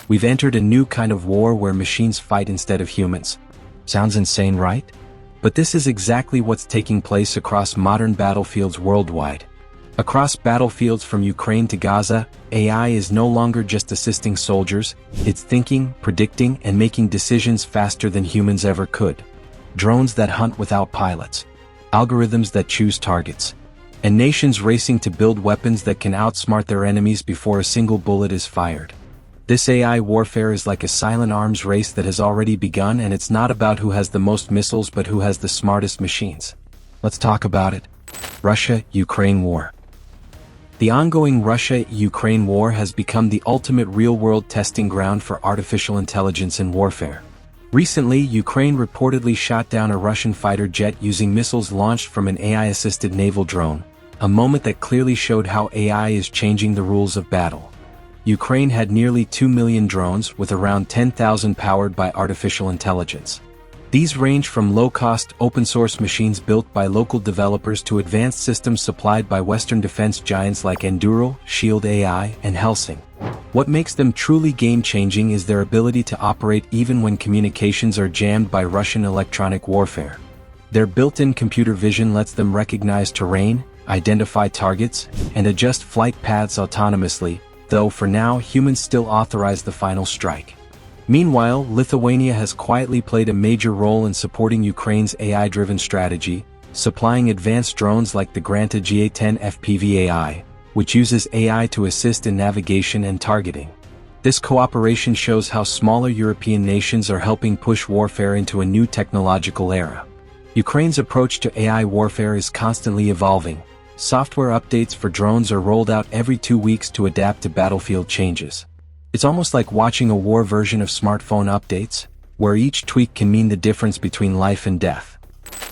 We've entered a new kind of war where machines fight instead of humans. Sounds insane, right? But this is exactly what's taking place across modern battlefields worldwide. Across battlefields from Ukraine to Gaza, AI is no longer just assisting soldiers, it's thinking, predicting, and making decisions faster than humans ever could. Drones that hunt without pilots, algorithms that choose targets, and nations racing to build weapons that can outsmart their enemies before a single bullet is fired. This AI warfare is like a silent arms race that has already begun, and it's not about who has the most missiles but who has the smartest machines. Let's talk about it. Russia-Ukraine War. The ongoing Russia-Ukraine war has become the ultimate real-world testing ground for artificial intelligence in warfare. Recently, Ukraine reportedly shot down a Russian fighter jet using missiles launched from an AI-assisted naval drone, a moment that clearly showed how AI is changing the rules of battle. Ukraine had nearly 2 million drones, with around 10,000 powered by artificial intelligence. These range from low-cost, open-source machines built by local developers to advanced systems supplied by Western defense giants like Enduro, Shield AI, and Helsing. What makes them truly game-changing is their ability to operate even when communications are jammed by Russian electronic warfare. Their built-in computer vision lets them recognize terrain, identify targets, and adjust flight paths autonomously, though for now humans still authorize the final strike. Meanwhile, Lithuania has quietly played a major role in supporting Ukraine's AI-driven strategy, supplying advanced drones like the Granta GA-10 FPV-AI, which uses AI to assist in navigation and targeting. This cooperation shows how smaller European nations are helping push warfare into a new technological era. Ukraine's approach to AI warfare is constantly evolving. Software updates for drones are rolled out every 2 weeks to adapt to battlefield changes. It's almost like watching a war version of smartphone updates, where each tweak can mean the difference between life and death.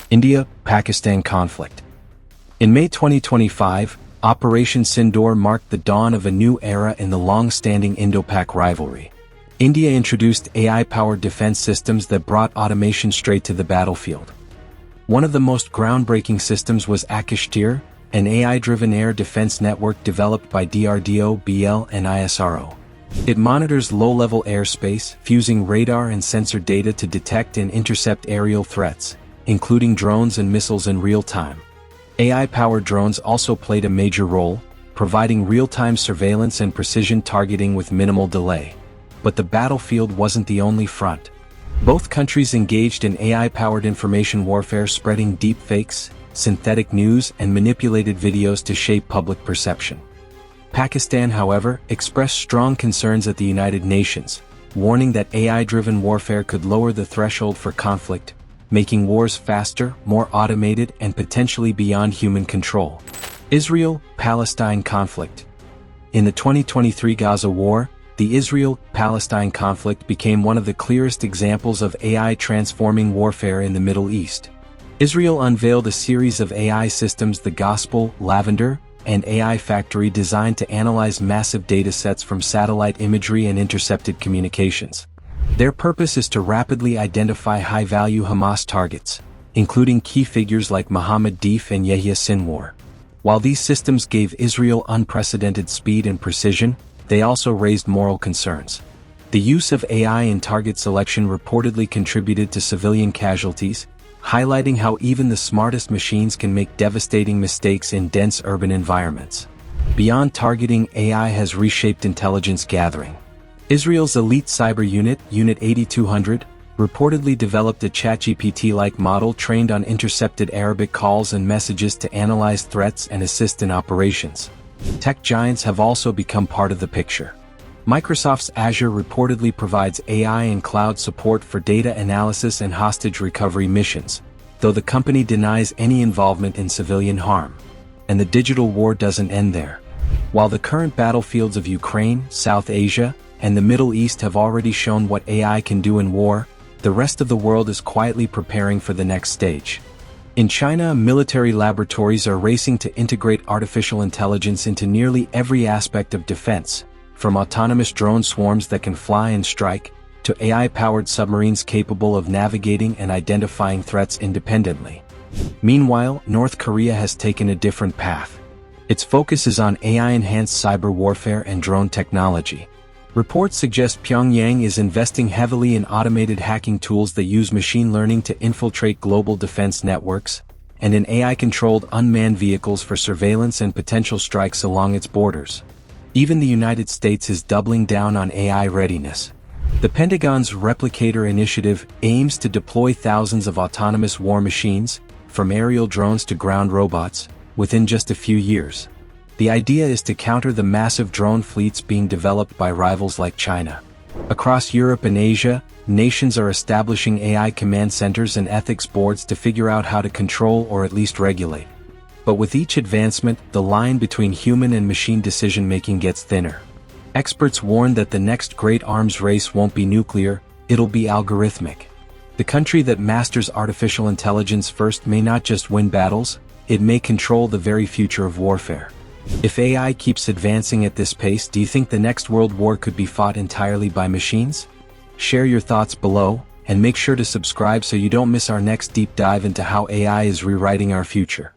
India-Pakistan conflict. In May 2025, Operation Sindoor marked the dawn of a new era in the long-standing Indo-Pak rivalry. India introduced AI-powered defense systems that brought automation straight to the battlefield. One of the most groundbreaking systems was Akashteer, an AI-driven air defense network developed by DRDO, BL, and ISRO. It monitors low-level airspace, fusing radar and sensor data to detect and intercept aerial threats, including drones and missiles in real time. AI-powered drones also played a major role, providing real-time surveillance and precision targeting with minimal delay. But the battlefield wasn't the only front. Both countries engaged in AI-powered information warfare, spreading deepfakes, synthetic news, and manipulated videos to shape public perception. Pakistan, however, expressed strong concerns at the United Nations, warning that AI-driven warfare could lower the threshold for conflict, making wars faster, more automated, and potentially beyond human control. Israel-Palestine conflict. In the 2023 Gaza war, the Israel-Palestine conflict became one of the clearest examples of AI transforming warfare in the Middle East. Israel unveiled a series of AI systems, the Gospel, Lavender, and AI Factory, designed to analyze massive datasets from satellite imagery and intercepted communications. Their purpose is to rapidly identify high-value Hamas targets, including key figures like Mohammed Deif and Yahya Sinwar. While these systems gave Israel unprecedented speed and precision, they also raised moral concerns. The use of AI in target selection reportedly contributed to civilian casualties, highlighting how even the smartest machines can make devastating mistakes in dense urban environments. Beyond targeting, AI has reshaped intelligence gathering. Israel's elite cyber unit, Unit 8200, reportedly developed a ChatGPT-like model trained on intercepted Arabic calls and messages to analyze threats and assist in operations. Tech giants have also become part of the picture. Microsoft's Azure reportedly provides AI and cloud support for data analysis and hostage recovery missions, though the company denies any involvement in civilian harm. And the digital war doesn't end there. While the current battlefields of Ukraine, South Asia, and the Middle East have already shown what AI can do in war, the rest of the world is quietly preparing for the next stage. In China, military laboratories are racing to integrate artificial intelligence into nearly every aspect of defense, from autonomous drone swarms that can fly and strike, to AI-powered submarines capable of navigating and identifying threats independently. Meanwhile, North Korea has taken a different path. Its focus is on AI-enhanced cyber warfare and drone technology. Reports suggest Pyongyang is investing heavily in automated hacking tools that use machine learning to infiltrate global defense networks, and in AI-controlled unmanned vehicles for surveillance and potential strikes along its borders. Even the United States is doubling down on AI readiness. The Pentagon's Replicator initiative aims to deploy thousands of autonomous war machines, from aerial drones to ground robots, within just a few years. The idea is to counter the massive drone fleets being developed by rivals like China. Across Europe and Asia, nations are establishing AI command centers and ethics boards to figure out how to control or at least regulate. But with each advancement, the line between human and machine decision-making gets thinner. Experts warn that the next great arms race won't be nuclear, it'll be algorithmic. The country that masters artificial intelligence first may not just win battles, it may control the very future of warfare. If AI keeps advancing at this pace, do you think the next world war could be fought entirely by machines? Share your thoughts below, and make sure to subscribe so you don't miss our next deep dive into how AI is rewriting our future.